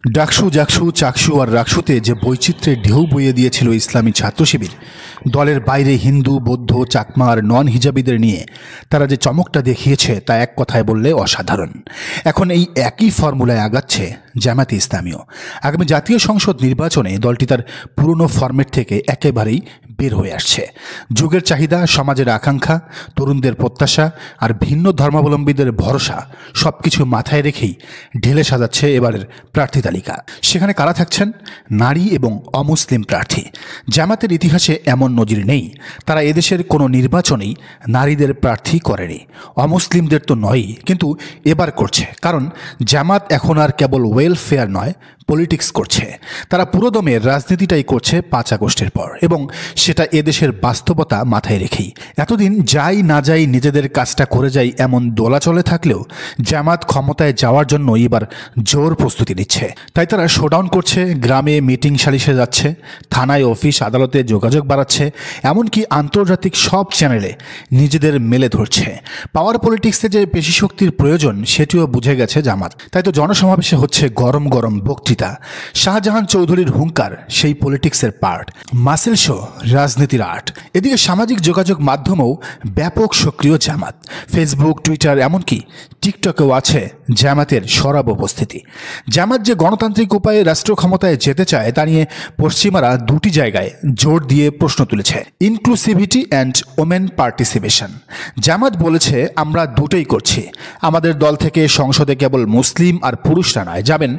ডাকসু, জাকসু, চাকসু আর রাকসুতে যে বৈচিত্র্যের ঢেউ বইয়ে দিয়েছিল ইসলামী ছাত্র শিবির, দলের বাইরে হিন্দু, বৌদ্ধ, চাকমা আর নন হিজাবিদের নিয়ে তারা যে চমকটা দেখিয়েছে তা এক কথায় বললে অসাধারণ। এখন এই একই ফর্মুলায় আগাচ্ছে জামায়াতে ইসলামীও। আগামী জাতীয় সংসদ নির্বাচনে দলটি তার পুরনো ফরম্যাট থেকে একেবারেই বের হয়ে আসছে। যুগের চাহিদা, সমাজের আকাঙ্ক্ষা, তরুণদের প্রত্যাশা আর ভিন্ন ধর্মাবলম্বীদের ভরসা সবকিছু মাথায় রেখেই ঢেলে সাজাচ্ছে এবারের প্রার্থী তালিকা। সেখানে কারা থাকছেন? নারী এবং অমুসলিম প্রার্থী। জামাতের ইতিহাসে এমন নজির নেই। তারা এদেশের কোনো নির্বাচনেই নারীদের প্রার্থী করেনি। অমুসলিমদের তো নয়ই, কিন্তু এবার করছে। কারণ জামাত এখন আর কেবল ওয়েলফেয়ার নয়, পলিটিক্স করছে। তারা পুরোদমে রাজনীতিটাই করছে 5 আগস্টের পর, এবং সেটা এদেশের বাস্তবতা মাথায় রেখেই। এতদিন যাই না যাই নিজেদের কাজটা করে যাই এমন দোলাচলে থাকলেও জামাত ক্ষমতায় যাওয়ার জন্য এবার জোর প্রস্তুতি নিচ্ছে। তাই তারা শোডাউন করছে, গ্রামে মিটিং সালিশে যাচ্ছে, থানায়, অফিস, আদালতে যোগাযোগ বাড়াচ্ছে, এমনকি আন্তর্জাতিক সব চ্যানেলে নিজেদের মেলে ধরছে। পাওয়ার পলিটিক্সে যে পেশি শক্তির প্রয়োজন সেটিও বুঝে গেছে জামাত। তাই তো জনসমাবেশে হচ্ছে গরম গরম বক্তৃতা। শাহজাহান চৌধুরীর হুঙ্কার সেই পলিটিক্সের পার্ট। মাসেল শো, রাজনীতির আর্ট। এদিকে সামাজিক যোগাযোগ মাধ্যমেও ব্যাপক সক্রিয় জামাত। ফেসবুক, টুইটার, এমনকি টিকটকেও আছে জামাতের সরব উপস্থিতি। জামাত যে গণতান্ত্রিক উপায়ে রাষ্ট্র ক্ষমতায় যেতে চায় তা নিয়ে পশ্চিমারা দুটি জায়গায় জোর দিয়ে প্রশ্ন তুলেছে: ইনক্লুসিভিটি অ্যান্ড ওমেন পার্টিসিপেশন। জামাত বলেছে, আমরা দুটোই করছি। আমাদের দল থেকে সংসদে কেবল মুসলিম আর পুরুষরা নয়, যাবেন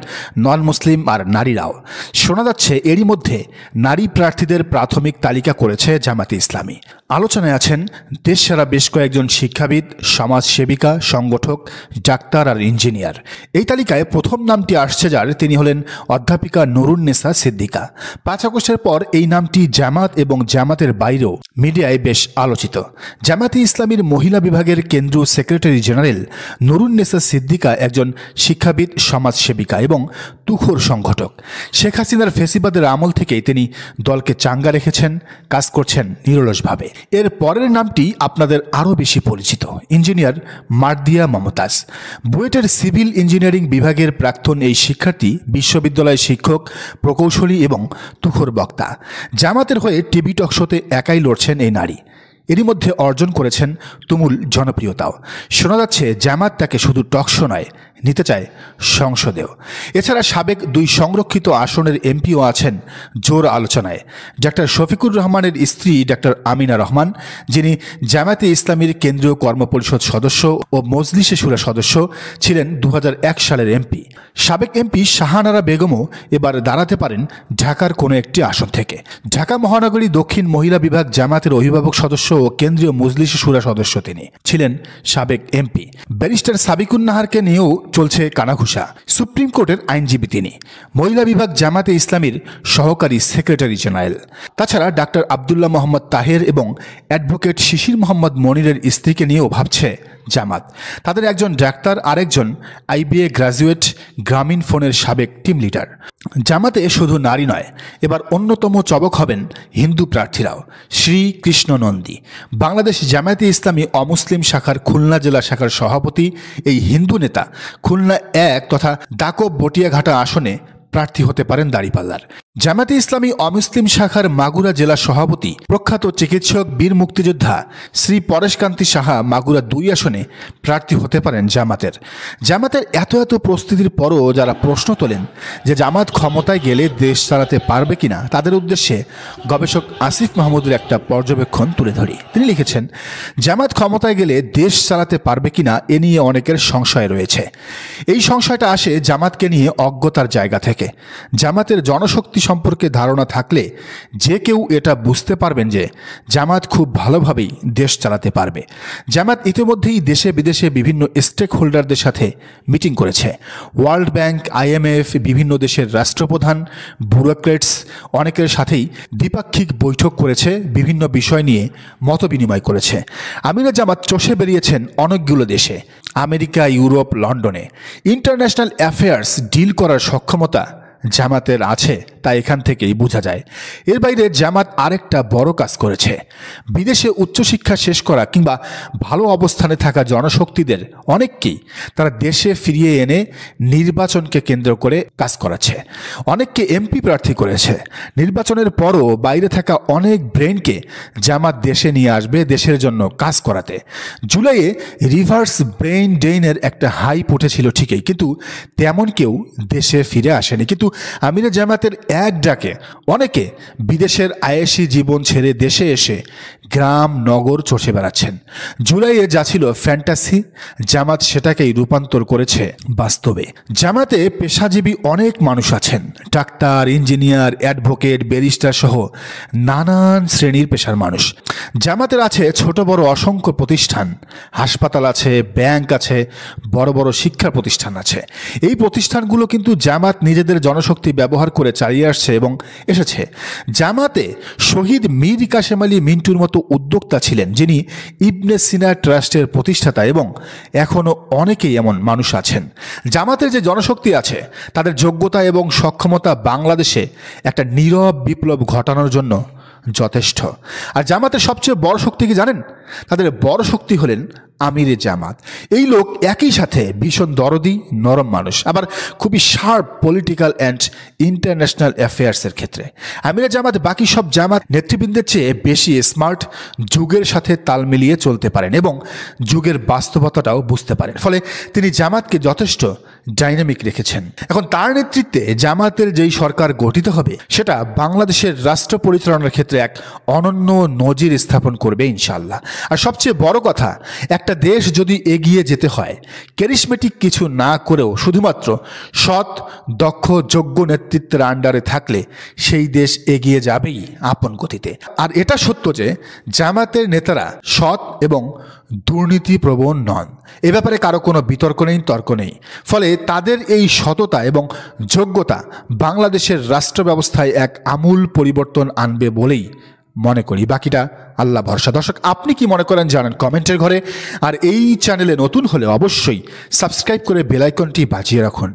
নন মুসলিম আর নারীরাও। শোনা যাচ্ছে এরই মধ্যে নারী প্রার্থীদের প্রাথমিক তালিকা করেছে জামাতে ইসলামী। আলোচনায় আছেন দেশসেরা বেশ কয়েকজন শিক্ষাবিদ, সমাজসেবিকা, সংগঠক, ডাক্তার আর ইঞ্জিনিয়ার। এই তালিকায় প্রথম নামটি আসছে যার, তিনি হলেন অধ্যাপিকা নুরুন্নেসা সিদ্দিকা। 5 আগস্টের পর এই নামটি জামাত এবং জামাতের বাইরেও মিডিয়ায় বেশ আলোচিত। জামাতে ইসলামীর মহিলা বিভাগের কেন্দ্রীয় সেক্রেটারি জেনারেল নুরুন্নেসা সিদ্দিকা একজন শিক্ষাবিদ, সমাজসেবিকা এবং তুখোর সংগঠক। শেখ হাসিনার ফেসিবাদের আমল থেকেই তিনি দলকে চাঙ্গা রেখেছেন, কাজ করছেন নিরলসভাবে। এর পরের নামটি আপনাদের আরও বেশি পরিচিত, ইঞ্জিনিয়ার মার্দিয়া মমতাজ। বুয়েটের সিভিল ইঞ্জিনিয়ারিং বিভাগের প্রাক্তন এই শিক্ষার্থী বিশ্ববিদ্যালয়ের শিক্ষক, প্রকৌশলী এবং তুখোর বক্তা। জামাতের হয়ে টিভি টক শোতে একাই লড়ছেন এই নারী। এরই মধ্যে অর্জন করেছেন তুমুল জনপ্রিয়তাও। শোনা যাচ্ছে জামাত তাকে শুধু টকশো নয়, নিতে চায় সংসদেও। এছাড়া সাবেক 2 সংরক্ষিত আসনের এমপিও আছেন জোর আলোচনায়। ডাক্তার শফিকুর রহমানের স্ত্রী ডাক্তার আমিনা রহমান, যিনি জামায়াতে ইসলামীর কেন্দ্রীয় কর্মপরিষদ সদস্য ও মজলিসে শুরা সদস্য ছিলেন 2001 সালের এমপি। সাবেক এমপি শাহানারা বেগমও এবার দাঁড়াতে পারেন ঢাকার কোনো একটি আসন থেকে। ঢাকা মহানগরী দক্ষিণ মহিলা বিভাগ জামায়াতের অভিভাবক সদস্য ও কেন্দ্রীয় মজলিসে শুরা সদস্য তিনি ছিলেন সাবেক এমপি। ব্যারিস্টার সাবিকুন নাহারকে নিয়েও চলছে কানাঘুষা। সুপ্রিম কোর্টের আইনজীবী তিনি। মহিলা বিভাগ জামাতে ইসলামীর সহকারী সেক্রেটারি জেনারেল। তাছাড়া ডাক্তার আবদুল্লাহ মোহাম্মদ তাহের এবং অ্যাডভোকেট শিশির মোহাম্মদ মনিরের স্ত্রীকে নিয়েও ভাবছে জামাত। তাদের একজন ডাক্তার, আরেকজন আইবিএ গ্রাজুয়েট, গ্রামীণ ফোনের সাবেক টিম লিডার। জামাতে শুধু নারী নয়, এবার অন্যতম চমক হবেন হিন্দু প্রার্থীরাও। শ্রীকৃষ্ণ নন্দী বাংলাদেশ জামায়াতে ইসলামী অমুসলিম শাখার খুলনা জেলা শাখার সভাপতি। এই হিন্দু নেতা খুলনা 1 তথা দাকব বটিয়াঘাটা আসনে প্রার্থী হতে পারেন দাঁড়িপাল্লার। জামায়াতে ইসলামী অমুসলিম শাখার মাগুরা জেলা সভাপতি প্রখ্যাত চিকিৎসক, বীর মুক্তিযোদ্ধা শ্রী পরেশকান্তি সাহা মাগুরা 2 আসনে প্রার্থী হতে পারেন জামাতের। জামাতের এত প্রস্তুতির পরও যারা প্রশ্ন তোলেন যে জামাত ক্ষমতায় গেলে দেশ চালাতে পারবে কিনা, তাদের উদ্দেশ্যে গবেষক আসিফ মাহমুদের একটা পর্যবেক্ষণ তুলে ধরি। তিনি লিখেছেন, জামাত ক্ষমতায় গেলে দেশ চালাতে পারবে কিনা এ নিয়ে অনেকের সংশয় রয়েছে। এই সংশয়টা আসে জামাতকে নিয়ে অজ্ঞতার জায়গা থেকে। জামাতের জনশক্তি সম্পর্কে ধারণা থাকলে যে কেউ এটা বুঝতে পারবেন যে জামাত খুব ভালোভাবেই দেশ চালাতে পারবে। জামাত ইতিমধ্যেই দেশে বিদেশে বিভিন্ন স্টেক হোল্ডারদের সাথে মিটিং করেছে। ওয়ার্ল্ড ব্যাংক, IMF, বিভিন্ন দেশের রাষ্ট্রপ্রধান, ব্যুরোক্রেটস অনেকের সাথেই দ্বিপাক্ষিক বৈঠক করেছে, বিভিন্ন বিষয় নিয়ে মত বিনিময় করেছে। আমিনা জামাত চষে বেরিয়েছেন অনেকগুলো দেশে, আমেরিকা, ইউরোপ, লন্ডনে। ইন্টারন্যাশনাল অ্যাফেয়ার্স ডিল করার সক্ষমতা জামাতের আছে তা এখান থেকেই বোঝা যায়। এর বাইরে জামাত আরেকটা বড় কাজ করেছে। বিদেশে উচ্চশিক্ষা শেষ করা কিংবা ভালো অবস্থানে থাকা জনশক্তিদের অনেককেই তারা দেশে ফিরিয়ে এনে নির্বাচনকে কেন্দ্র করে কাজ করাচ্ছে। অনেককে এমপি প্রার্থী করেছে। নির্বাচনের পরও বাইরে থাকা অনেক ব্রেনকে জামাত দেশে নিয়ে আসবে দেশের জন্য কাজ করাতে। জুলাইয়ে রিভার্স ব্রেইন ড্রেইনের একটা হাইপ উঠেছিল ঠিকই, কিন্তু তেমন কেউ দেশে ফিরে আসেনি। কিন্তু আমিরে জামাতের এক ডাকে অনেকে বিদেশের আয়েশি জীবন ছেড়ে দেশে এসে গ্রাম নগর চষে বেড়াচ্ছেন। জুলাইয়ে যা ছিল ফ্যান্টাসি, জামাত সেটাকেই রূপান্তর করেছে বাস্তবে। জামাতে পেশাজীবী অনেক মানুষ আছেন, ডাক্তার, ইঞ্জিনিয়ার, অ্যাডভোকেট, ব্যারিস্টার সহ নানান শ্রেণীর পেশার মানুষ। জামাতের আছে ছোট বড় অসংখ্য প্রতিষ্ঠান, হাসপাতাল আছে, ব্যাংক আছে, বড় বড় শিক্ষা প্রতিষ্ঠান আছে। এই প্রতিষ্ঠানগুলো কিন্তু জামাত নিজেদের জনশক্তি ব্যবহার করে চালিয়ে আসছে এবং এসেছে। জামাতে শহীদ মীর কাসেম আলী মিন্টুর মতো উদ্যোক্তা ছিলেন, যিনি ইবনে সিনা ট্রাস্টের প্রতিষ্ঠাতা, এবং এখনও অনেকেই এমন মানুষ আছেন। জামাতের যে জনশক্তি আছে তাদের যোগ্যতা এবং সক্ষমতা বাংলাদেশে একটা নীরব বিপ্লব ঘটানোর জন্য যথেষ্ট। আর জামাতের সবচেয়ে বড় শক্তি কি জানেন? তাদের বড় শক্তি হলেন আমিরে জামাত। এই লোক একই সাথে ভীষণ দরদি, নরম মানুষ, আবার খুবই শার্প পলিটিক্যাল অ্যান্ড ইন্টারন্যাশনাল অ্যাফেয়ার্সের ক্ষেত্রে। আমিরে জামাত বাকি সব জামাত নেতৃবৃন্দের চেয়ে বেশি স্মার্ট, যুগের সাথে তাল মিলিয়ে চলতে পারেন এবং যুগের বাস্তবতাটাও বুঝতে পারেন। ফলে তিনি জামাতকে যথেষ্ট ডাইনামিক রেখেছেন। এখন তার নেতৃত্বে জামাতের যেই সরকার গঠিত হবে সেটা বাংলাদেশের রাষ্ট্র পরিচালনার ক্ষেত্রে এক অনন্য নজির স্থাপন করবে ইনশাআল্লাহ। আর সবচেয়ে বড় কথা, একটা দেশ যদি এগিয়ে যেতে হয় ক্যারিসমেটিক কিছু না করেও শুধুমাত্র সৎ, দক্ষ, যোগ্য নেতৃত্বের আন্ডারে থাকলে সেই দেশ এগিয়ে যাবেই আপন গতিতে। আর এটা সত্য যে জামাতের নেতারা সৎ এবং দুর্নীতিপ্রবণ নন। এ ব্যাপারে কারো কোনো বিতর্ক নেই, তর্ক নেই। ফলে তাদের এই সততা এবং যোগ্যতা বাংলাদেশের রাষ্ট্র ব্যবস্থায় এক আমূল পরিবর্তন আনবে বলেই মনে করি। বাকিটা আল্লাহ ভরসা। দর্শক, আপনি কি মনে করেন জানান কমেন্টের ঘরে। আর এই চ্যানেলে নতুন হলে অবশ্যই সাবস্ক্রাইব করে বেল আইকনটি বাজিয়ে রাখুন।